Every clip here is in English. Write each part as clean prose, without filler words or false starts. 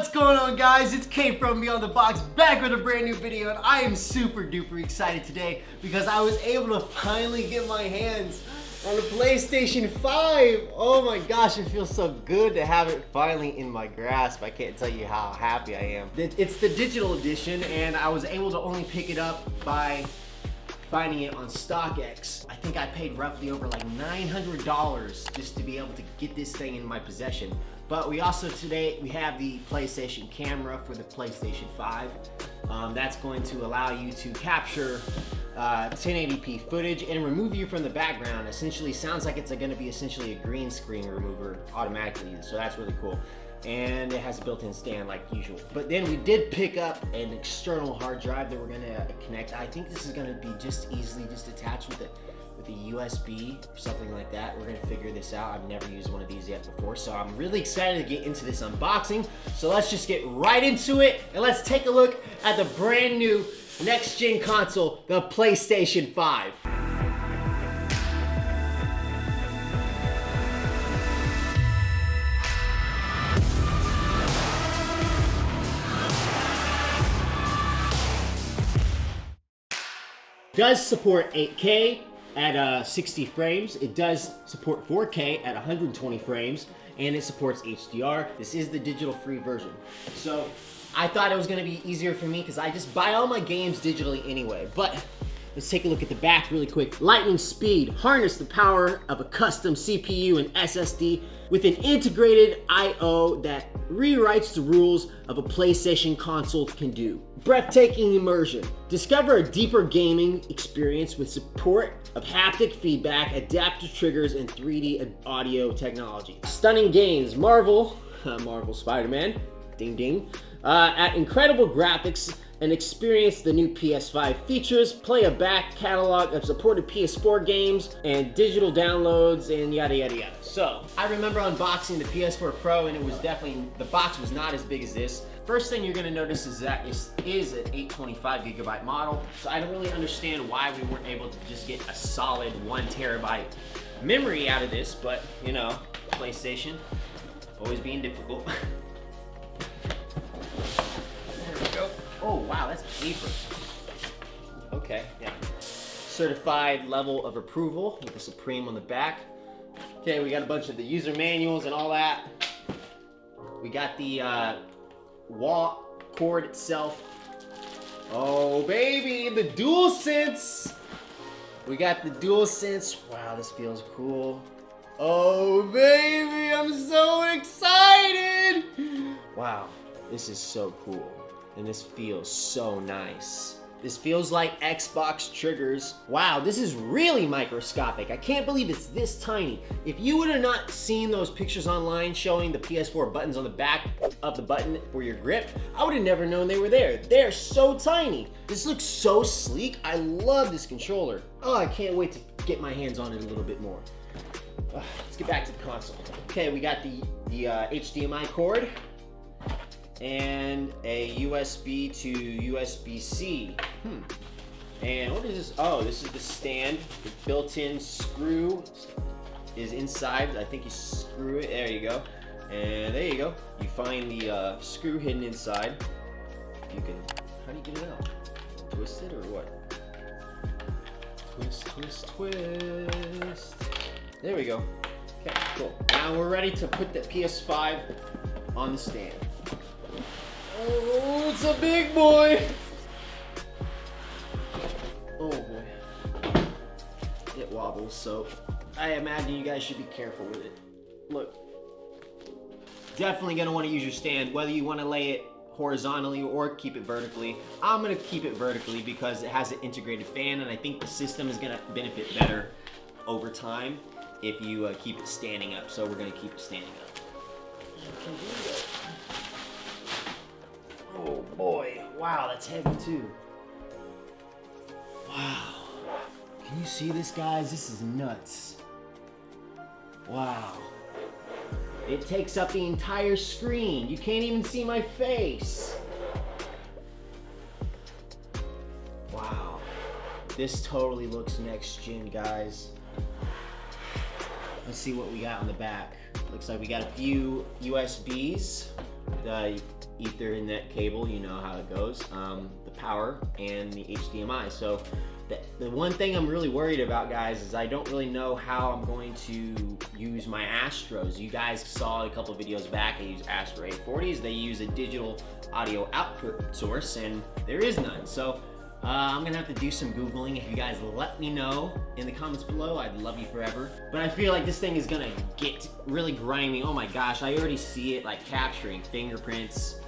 What's going on, guys? It's Kate from Beyond the Box, back with a brand new video, and I am super duper excited today because I was able to finally get my hands on the PlayStation 5. Oh my gosh, it feels so good to have it finally in my grasp. I can't tell you how happy I am. It's the digital edition, and I was able to only pick it up by finding it on StockX. I think I paid roughly over like $900 just to be able to get this thing in my possession. But we also today, we have the PlayStation camera for the PlayStation 5. That's going to allow you to capture 1080p footage and remove you from the background. Essentially, sounds like it's gonna be essentially a green screen remover automatically. So that's really cool. And it has a built-in stand like usual. But then we did pick up an external hard drive that we're gonna connect. I think this is gonna be just easily attached with a USB or something like that. We're gonna figure this out. I've never used one of these yet before, so I'm really excited to get into this unboxing. So let's just get right into it, and let's take a look at the brand new next-gen console, the PlayStation 5. Does support 8K at 60 frames. It does support 4K at 120 frames, and it supports HDR. This is the digital free version. So I thought it was gonna be easier for me because I just buy all my games digitally anyway. But let's take a look at the back really quick. Lightning speed, harness the power of a custom CPU and SSD with an integrated I/O that rewrites the rules of a PlayStation console can do. Breathtaking immersion. Discover a deeper gaming experience with support of haptic feedback, adaptive triggers, and 3D audio technology. Stunning games. Marvel Spider-Man, ding ding, at incredible graphics, and experience the new PS5 features. Play a back catalog of supported PS4 games and digital downloads and yada yada yada. So I remember unboxing the PS4 Pro, and it was definitely, the box was not as big as this. First thing you're gonna notice is that it is an 825 gigabyte model. So I don't really understand why we weren't able to just get a solid 1 terabyte memory out of this, but you know, PlayStation, always being difficult. There we go. Oh wow, that's paper. Okay, yeah. Certified level of approval with the Supreme on the back. Okay, we got a bunch of the user manuals and all that. We got the wall cord itself. Oh baby, the DualSense. We got the DualSense. Wow, this feels cool. Oh baby, I'm so excited. Wow, this is so cool. And this feels so nice. This feels like Xbox triggers. Wow, this is really microscopic. I can't believe it's this tiny. If you would have not seen those pictures online showing the PS4 buttons on the back of the button for your grip, I would have never known they were there. They're so tiny. This looks so sleek. I love this controller. Oh, I can't wait to get my hands on it a little bit more. Let's get back to the console. Okay, we got the HDMI cord and a USB to USB-C. And what is this? Oh, this is the stand. The built-in screw is inside. I think you screw it. There you go. And there you go. You find the screw hidden inside. You can, how do you get it out? Twist it or what? Twist, twist, twist. There we go. Okay, cool. Now we're ready to put the PS5 on the stand. Oh, it's a big boy. Oh boy. It wobbles, so I imagine you guys should be careful with it. Look. Definitely gonna want to use your stand, whether you want to lay it horizontally or keep it vertically. I'm gonna keep it vertically because it has an integrated fan, and I think the system is gonna benefit better over time if you keep it standing up. So we're gonna keep it standing up. Oh boy, wow, that's heavy too. Wow, can you see this, guys? This is nuts. Wow. It takes up the entire screen. You can't even see my face. Wow. This totally looks next gen, guys. Let's see what we got on the back. Looks like we got a few USBs, the Ethernet cable, you know how it goes, the power, and the HDMI. So the one thing I'm really worried about, guys, is I don't really know how I'm going to use my Astros. You guys saw a couple videos back, I use Astro 840s. They use a digital audio output source, and there is none. So I'm gonna have to do some Googling. If you guys let me know in the comments below, I'd love you forever. But I feel like this thing is gonna get really grimy. Oh my gosh, I already see it like capturing fingerprints.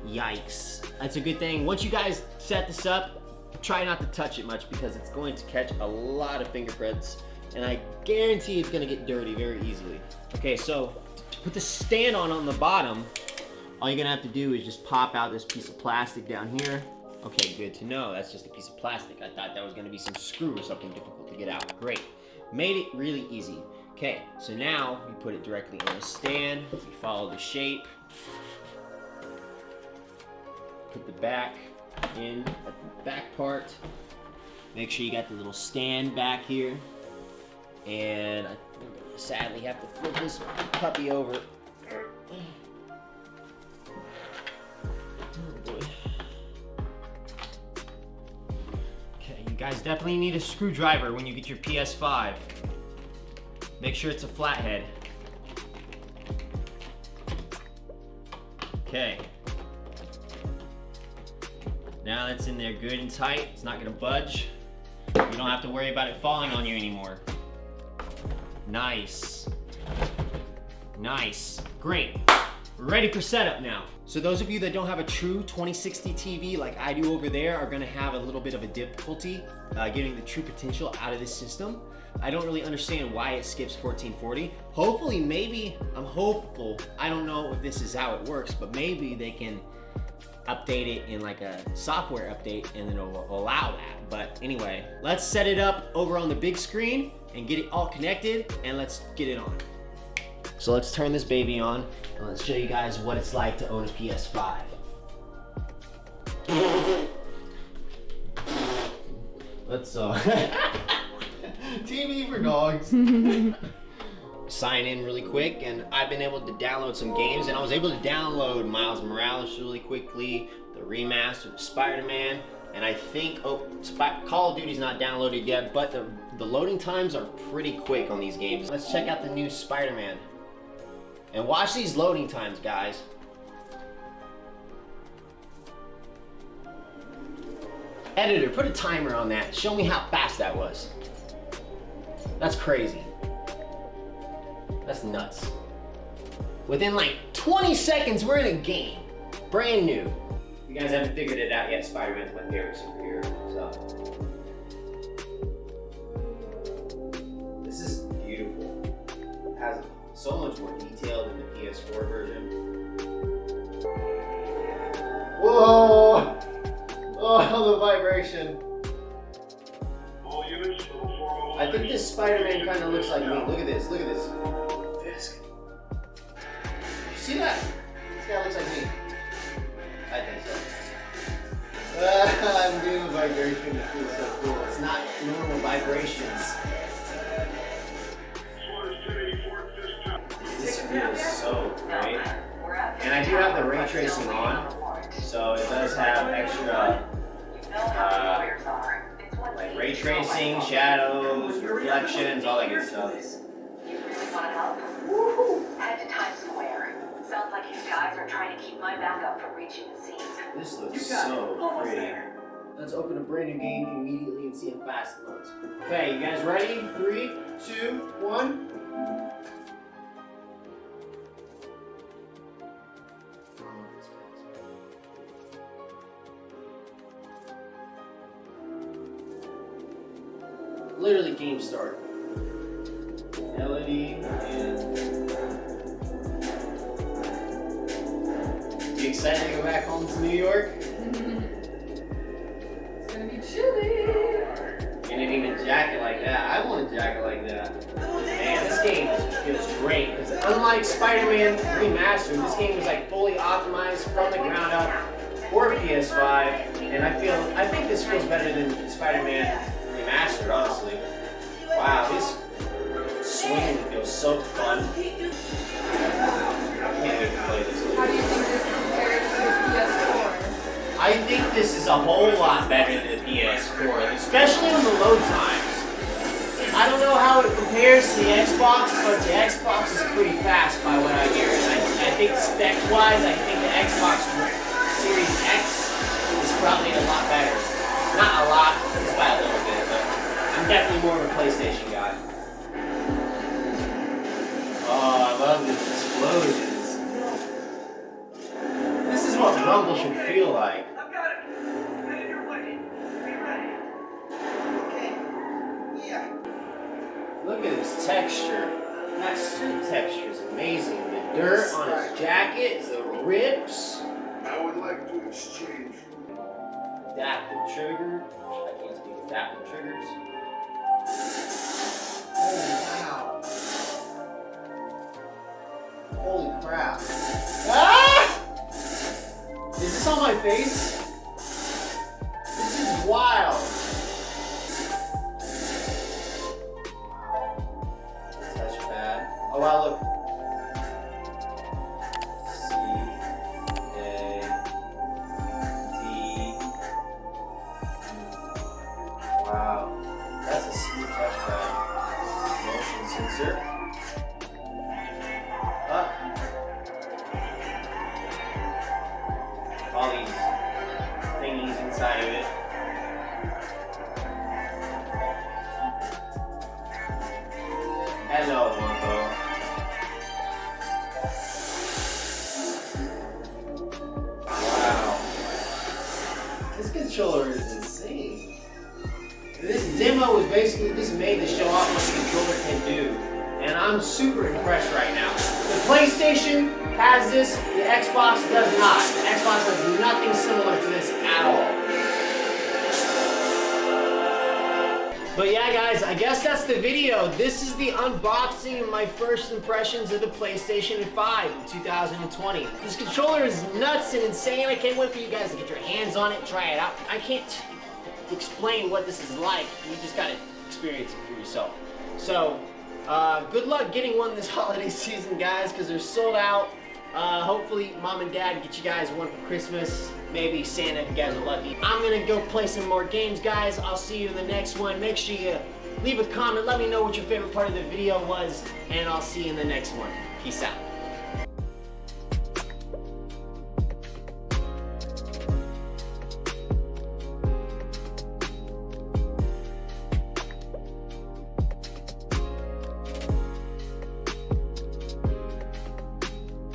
Yikes. That's a good thing. Once you guys set this up, try not to touch it much because it's going to catch a lot of fingerprints, and I guarantee it's gonna get dirty very easily. Okay, so to put the stand on the bottom, all you're gonna have to do is just pop out this piece of plastic down here. Okay, good to know. That's just a piece of plastic. I thought that was gonna be some screw or something difficult to get out. Great. Made it really easy. Okay, so now we put it directly on the stand. We follow the shape. Put the back in at the back part. Make sure you got the little stand back here. And I sadly have to flip this puppy over. You guys definitely need a screwdriver when you get your PS5. Make sure it's a flathead. Okay. Now that's in there good and tight. It's not gonna budge. You don't have to worry about it falling on you anymore. Nice. Nice. Great. We're ready for setup now. So those of you that don't have a true 2060 TV like I do over there are gonna have a little bit of a difficulty getting the true potential out of this system. I don't really understand why it skips 1440. Hopefully, maybe, I'm hopeful, I don't know if this is how it works, but maybe they can update it in like a software update and then it'll allow that. But anyway, let's set it up over on the big screen and get it all connected, and let's get it on. So let's turn this baby on and let's show you guys what it's like to own a PS5. Let's TV for dogs. Sign in really quick, and I've been able to download some games, and I was able to download Miles Morales really quickly, the remastered Spider-Man, and I think Call of Duty's not downloaded yet, but the loading times are pretty quick on these games. Let's check out the new Spider-Man. And watch these loading times, guys. Editor, put a timer on that. Show me how fast that was. That's crazy. That's nuts. Within like 20 seconds, we're in a game. Brand new. If you guys haven't figured it out yet, Spider-Man's my favorite superhero, so. This is beautiful. It has so much more detail than the PS4 version. Whoa! Oh, the vibration. I think this Spider-Man kind of looks like me. Look at this, look at this. You see that? This guy looks like me. I think so. I'm doing the vibration. It feels so cool. It's not normal vibrations. This feels so great. And I do have the ray tracing on, so it does have extra like ray tracing, shadows, reflections, all that good stuff. You really want to help? Woohoo! Head to Times Square. Sounds like his guys are trying to keep my backup from reaching the scene. This looks so pretty. Let's open a brand new game immediately and see how fast it loads. Okay, you guys ready? 3, 2, 1. Literally game start. LED and you excited to go back home to New York? It's gonna be chilly. You didn't even jacket like that. I want a jacket like that. Man, this game feels great because unlike Spider-Man Remastered, this game is like fully optimized from the ground up for PS5, and I think this feels better than Spider-Man Remastered, honestly. Wow, this swinging feels so fun. I can't wait to play this. How do you think this compares to PS4? I think this is a whole lot better than the PS4, especially on the load times. I don't know how it compares to the Xbox, but the Xbox is pretty fast by what I hear. And I think spec-wise, I think the Xbox Series X is probably a lot better. Not a lot, just by a little bit, but I'm definitely more of a PlayStation guy. Oh, I love these explosions. This is what Rumble should feel like. I've got it. Headed your way. Be ready. Okay. Yeah. Look at this texture. That suit texture is amazing. The dirt on his jacket, the rips. I would like to exchange. Adaptive trigger. I can't speak adaptive triggers. Oh, wow. Holy crap. Ah! Is this on my face? This is wild. Touchpad. Oh wow, look. Wow, that's a smooth touchpad. Motion sensor. Up. All these thingies inside of it. Hello, Moto. Wow. This controller is insane. This demo was basically just made to show off what the controller can do. And I'm super impressed right now. The PlayStation has this, the Xbox does not. The Xbox has nothing similar to this at all. But yeah guys, I guess that's the video. This is the unboxing of my first impressions of the PlayStation 5 in 2020. This controller is nuts and insane. I can't wait for you guys to get your hands on it and try it out. I can't explain what this is like. You just gotta experience it for yourself. So, good luck getting one this holiday season, guys, because they're sold out. Hopefully, Mom and Dad get you guys one for Christmas. Maybe Santa if you guys are lucky. I'm gonna go play some more games, guys. I'll see you in the next one. Make sure you leave a comment. Let me know what your favorite part of the video was, and I'll see you in the next one. Peace out.